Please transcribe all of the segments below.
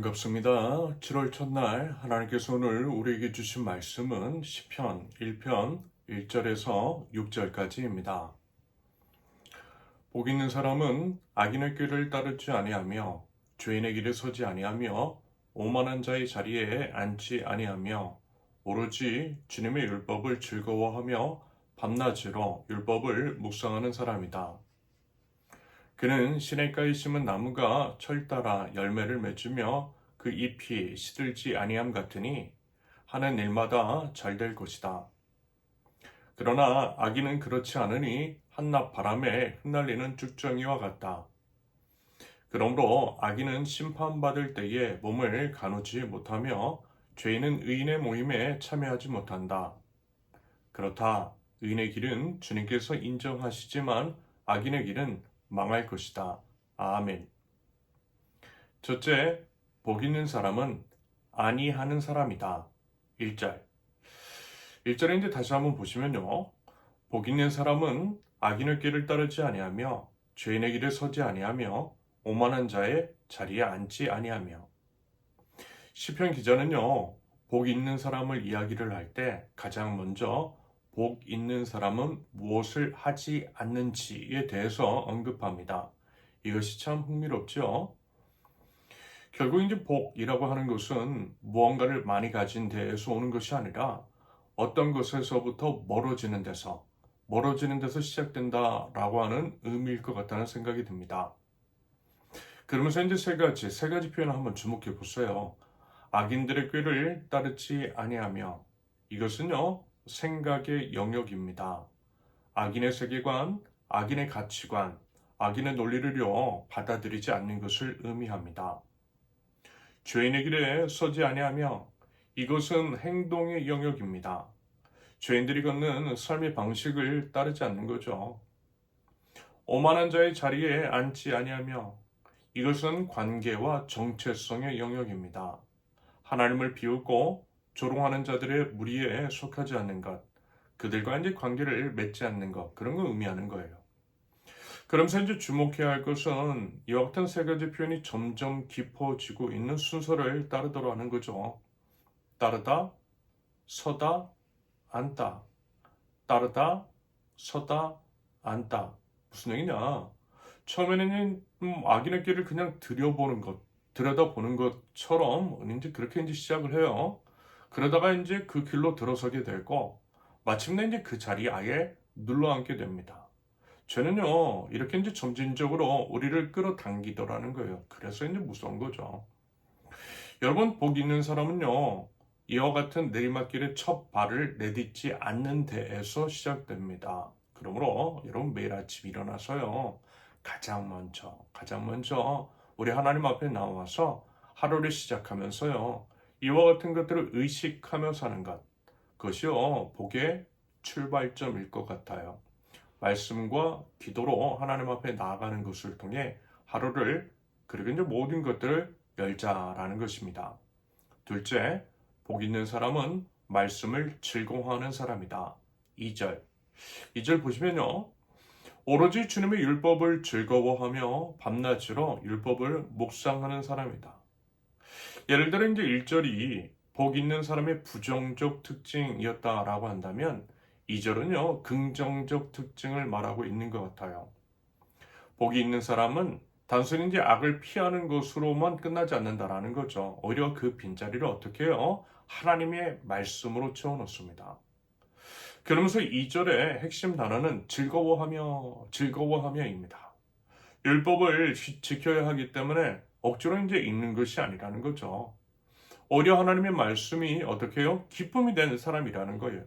반갑습니다. 7월 첫날 하나님께서 오늘 우리에게 주신 말씀은 시편 1편 1절에서 6절까지입니다. 복 있는 사람은 악인의 꾀를 따르지 아니하며 죄인의 길에 서지 아니하며 오만한 자의 자리에 앉지 아니하며 오로지 주님의 율법을 즐거워하며 밤낮으로 율법을 묵상하는 사람이다. 그는 시냇가에 심은 나무가 철 따라 열매를 맺으며 그 잎이 시들지 아니함 같으니 하는 일마다 잘 될 것이다. 그러나 악인은 그렇지 않으니 한낮 바람에 흩날리는 쭉정이와 같다. 그러므로 악인은 심판받을 때에 몸을 가누지 못하며 죄인은 의인의 모임에 참여하지 못한다. 그렇다. 의인의 길은 주님께서 인정하시지만 악인의 길은 망할 것이다. 아멘. 첫째, 복 있는 사람은 아니하는 사람이다. 1절. 1절에 이제 다시 한번 보시면요. 복 있는 사람은 악인의 길을 따르지 아니하며 죄인의 길에 서지 아니하며 오만한 자의 자리에 앉지 아니하며. 시편 기자는요. 복 있는 사람을 이야기를 할 때 가장 먼저 복 있는 사람은 무엇을 하지 않는지에 대해서 언급합니다. 이것이 참 흥미롭죠? 결국 이제 복이라고 하는 것은 무언가를 많이 가진 데에서 오는 것이 아니라 어떤 것에서부터 멀어지는 데서 시작된다라고 하는 의미일 것 같다는 생각이 듭니다. 그러면서 이제 세 가지 표현을 한번 주목해 보세요. 악인들의 꾀를 따르지 아니하며, 이것은요, 생각의 영역입니다. 악인의 세계관, 악인의 가치관, 악인의 논리를요 받아들이지 않는 것을 의미합니다. 죄인의 길에 서지 아니하며, 이것은 행동의 영역입니다. 죄인들이 걷는 삶의 방식을 따르지 않는 거죠. 오만한 자의 자리에 앉지 아니하며, 이것은 관계와 정체성의 영역입니다. 하나님을 비웃고 조롱하는 자들의 무리에 속하지 않는 것, 그들과 이제 관계를 맺지 않는 것, 그런 걸 의미하는 거예요. 그러면서 이제 주목해야 할 것은 이와 같은 세 가지 표현이 점점 깊어지고 있는 순서를 따르도록 하는 거죠. 따르다, 서다, 앉다. 따르다, 서다, 앉다. 무슨 얘기냐? 처음에는 악인의 길을 그냥 들여다보는 것처럼 이제 그렇게 이제 시작을 해요. 그러다가 이제 그 길로 들어서게 되고, 마침내 이제 그 자리에 아예 눌러앉게 됩니다. 죄는요, 이렇게 이제 점진적으로 우리를 끌어당기더라는 거예요. 그래서 이제 무서운 거죠. 여러분, 복 있는 사람은요, 이와 같은 내리막길에 첫 발을 내딛지 않는 데에서 시작됩니다. 그러므로 여러분 매일 아침 일어나서요, 가장 먼저 우리 하나님 앞에 나와서 하루를 시작하면서요, 이와 같은 것들을 의식하며 사는 것, 그것이요, 복의 출발점일 것 같아요. 말씀과 기도로 하나님 앞에 나아가는 것을 통해 하루를, 그리고 이제 모든 것들을 열자라는 것입니다. 둘째, 복 있는 사람은 말씀을 즐거워하는 사람이다. 2절. 2절 보시면요. 오로지 주님의 율법을 즐거워하며 밤낮으로 율법을 묵상하는 사람이다. 예를 들어 이제 1절이 복 있는 사람의 부정적 특징이었다라고 한다면 2절은요, 긍정적 특징을 말하고 있는 것 같아요. 복이 있는 사람은 단순히 이제 악을 피하는 것으로만 끝나지 않는다라는 거죠. 오히려 그 빈자리를 어떻게 해요? 하나님의 말씀으로 채워놓습니다. 그러면서 2절의 핵심 단어는 즐거워하며입니다. 율법을 지켜야 하기 때문에 억지로 이제 읽는 것이 아니라는 거죠. 오히려 하나님의 말씀이 어떻게 해요? 기쁨이 되는 사람이라는 거예요.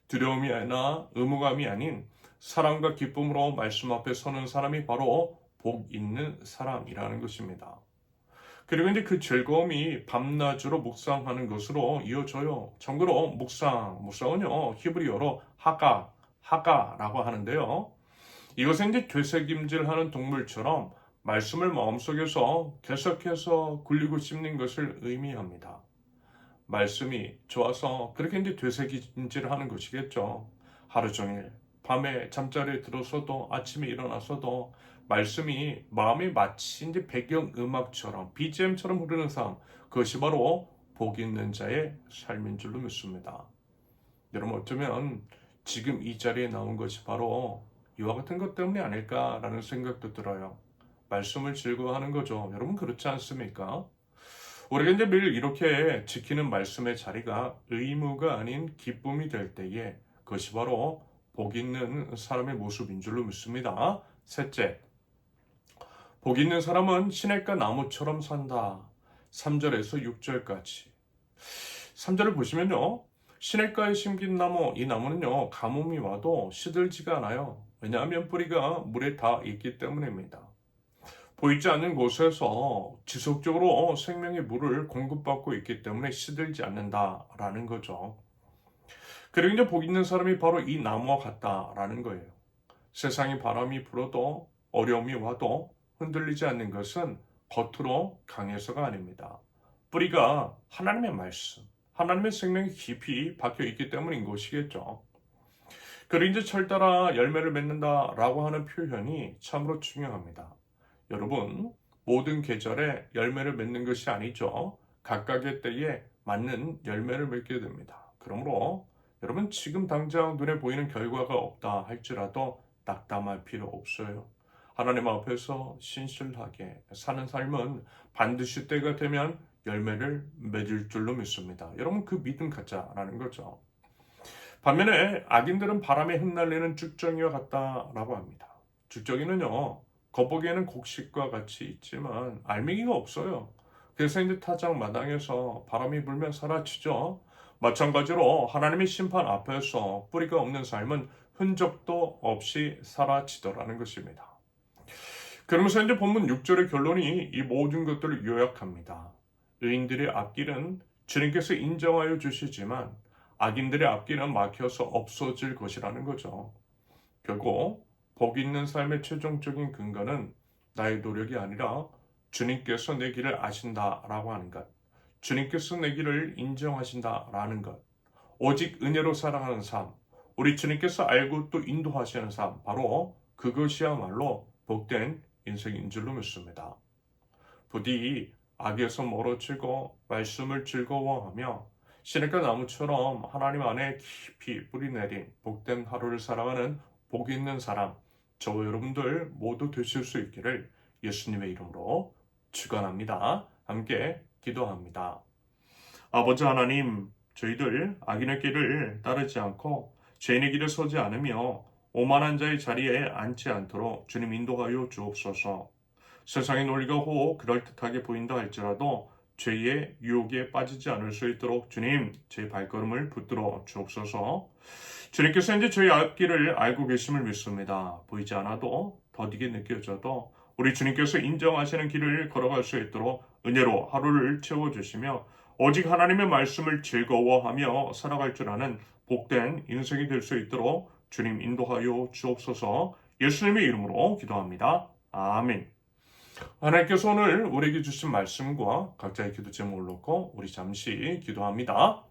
두려움이 아니라 의무감이 아닌 사랑과 기쁨으로 말씀 앞에 서는 사람이 바로 복 있는 사람이라는 것입니다. 그리고 이제 그 즐거움이 밤낮으로 묵상하는 것으로 이어져요. 참고로 묵상은요, 히브리어로 하가라고 하는데요. 이것은 이제 되새김질하는 동물처럼 말씀을 마음속에서 계속해서 굴리고 씹는 것을 의미합니다. 말씀이 좋아서 그렇게 이제 되새김질하는 것이겠죠. 하루 종일 밤에 잠자리에 들어서도 아침에 일어나서도 말씀이 마음에 마치 이제 배경음악처럼 BGM처럼 흐르는 삶, 그것이 바로 복 있는 자의 삶인 줄로 믿습니다. 여러분 어쩌면 지금 이 자리에 나온 것이 바로 이와 같은 것 때문이 아닐까라는 생각도 들어요. 말씀을 즐거워하는 거죠. 여러분 그렇지 않습니까? 우리가 이제 매일 이렇게 지키는 말씀의 자리가 의무가 아닌 기쁨이 될 때에 그것이 바로 복 있는 사람의 모습인 줄로 믿습니다. 셋째, 복 있는 사람은 시냇가 나무처럼 산다. 3절에서 6절까지. 3절을 보시면요. 시냇가에 심긴 나무, 이 나무는요, 가뭄이 와도 시들지가 않아요. 왜냐하면 뿌리가 물에 닿아 있기 때문입니다. 보이지 않는 곳에서 지속적으로 생명의 물을 공급받고 있기 때문에 시들지 않는다라는 거죠. 그리고 이제 복 있는 사람이 바로 이 나무와 같다라는 거예요. 세상에 바람이 불어도 어려움이 와도 흔들리지 않는 것은 겉으로 강해서가 아닙니다. 뿌리가 하나님의 말씀, 하나님의 생명이 깊이 박혀 있기 때문인 것이겠죠. 그리고 이제 철 따라 열매를 맺는다라고 하는 표현이 참으로 중요합니다. 여러분, 모든 계절에 열매를 맺는 것이 아니죠. 각각의 때에 맞는 열매를 맺게 됩니다. 그러므로 여러분 지금 당장 눈에 보이는 결과가 없다 할지라도 낙담할 필요 없어요. 하나님 앞에서 신실하게 사는 삶은 반드시 때가 되면 열매를 맺을 줄로 믿습니다. 여러분 그 믿음 갖자라는 거죠. 반면에 악인들은 바람에 흩날리는 쭉정이와 같다라고 합니다. 쭉정이는요. 겉보기에는 곡식과 같이 있지만 알맹이가 없어요. 그래서 이제 타작 마당에서 바람이 불면 사라지죠. 마찬가지로 하나님의 심판 앞에서 뿌리가 없는 삶은 흔적도 없이 사라지더라는 것입니다. 그러면서 이제 본문 6절의 결론이 이 모든 것들을 요약합니다. 의인들의 앞길은 주님께서 인정하여 주시지만 악인들의 앞길은 막혀서 없어질 것이라는 거죠. 결국 복 있는 삶의 최종적인 근거는 나의 노력이 아니라 주님께서 내 길을 아신다라고 하는 것, 주님께서 내 길을 인정하신다라는 것, 오직 은혜로 살아가는 삶, 우리 주님께서 알고 또 인도하시는 삶, 바로 그것이야말로 복된 인생인 줄로 믿습니다. 부디 악에서 멀어지고 말씀을 즐거워하며 시냇가 나무처럼 하나님 안에 깊이 뿌리내린 복된 하루를 살아가는 복 있는 사람, 저와 여러분들 모두 되실 수 있기를 예수님의 이름으로 축원합니다. 함께 기도합니다. 아버지 하나님, 저희들 악인의 길을 따르지 않고 죄인의 길을 서지 않으며 오만한 자의 자리에 앉지 않도록 주님 인도하여 주옵소서. 세상의 논리가 혹 그럴듯하게 보인다 할지라도 죄의 유혹에 빠지지 않을 수 있도록 주님 제 발걸음을 붙들어 주옵소서. 주님께서 이제 저희 앞길을 알고 계심을 믿습니다. 보이지 않아도 더디게 느껴져도 우리 주님께서 인정하시는 길을 걸어갈 수 있도록 은혜로 하루를 채워주시며 오직 하나님의 말씀을 즐거워하며 살아갈 줄 아는 복된 인생이 될 수 있도록 주님 인도하여 주옵소서. 예수님의 이름으로 기도합니다. 아멘. 하나님께서 오늘 우리에게 주신 말씀과 각자의 기도 제목을 놓고 우리 잠시 기도합니다.